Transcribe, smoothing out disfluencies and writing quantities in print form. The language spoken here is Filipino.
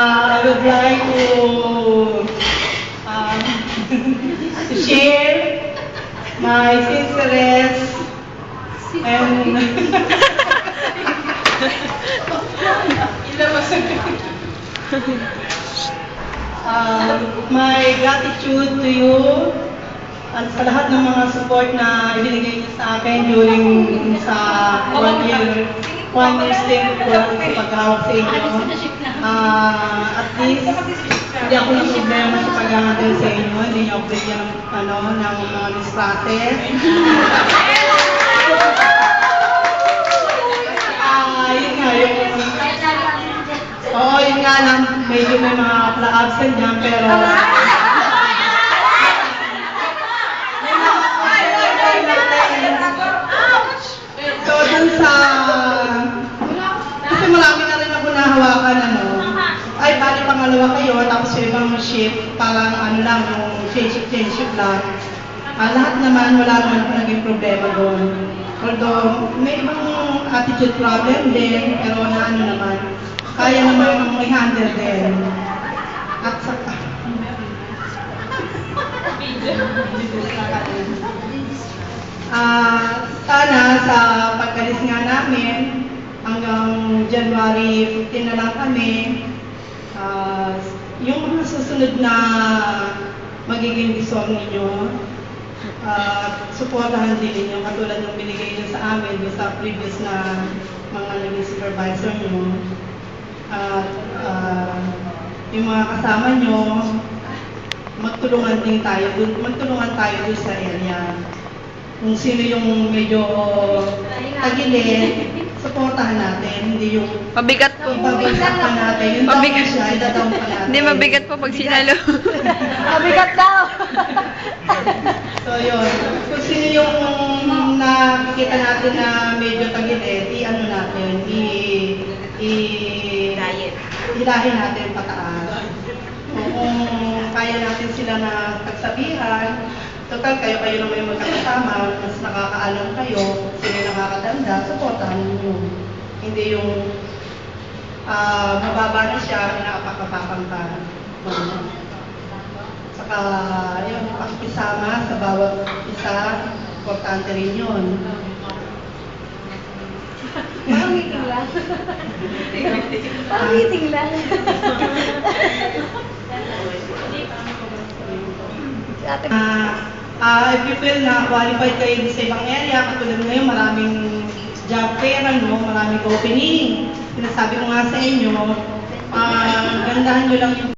I would like to share my sincerest and my gratitude to you at sa lahat ng mga support na ibinigay niyo sa akin during sa one year stay ko sa paghawak sa inyo. At least, hindi ako ng problema sa pag-handle sa inyo. Hindi niyo ako bigyan ng mga mistrate. Yun nga lang, medyo may mga absent dyan, pero so, dun sa kasi marami na rin ako nahawakan, ay, bali pangalawa kayo, tapos yung ibang shift, parang lang, yung change lang. Lahat naman, wala naman ako naging problema doon. Although, may ibang attitude problem din, pero naman, kaya naman i-handle din. At saka, sana sa pagkalis nga namin, hanggang January 15 na lang kami, yung mga susunod na magiging disong ninyo, supportahan din ninyo katulad ng binigay nyo sa amin sa previous na mga naging supervisor nyo. At yung mga kasama nyo, magtulungan tayo dun sa area. Kung sino yung medyo tagilid, supportahan natin, hindi yung Mabigat po. pabagsak pa natin. Yung Mabigat. down siya, ida-down pa natin. Hindi, mabigat po pag sinalo. Mabigat daw! So yun, kung sino yung nakikita natin na medyo tagilid, i-ano natin, hilahin natin pataas. Kung kaya natin sila na pagsabihan, total kayo naman yung magkakasama, mas nakakaalam kayo, sila yung nakakatanda, supportahan ninyo. Hindi yung mababa na siya, inaapak-apakan ka. Saka, yun, pakikisama sa bawat isa, importante rin yun. Parang meeting lang. Parang meeting lang. If you feel na qualified kayo sa ibang area, katulad ngayon, maraming job fair, maraming opening. Sinasabi ko nga sa inyo, gandahan nyo lang yung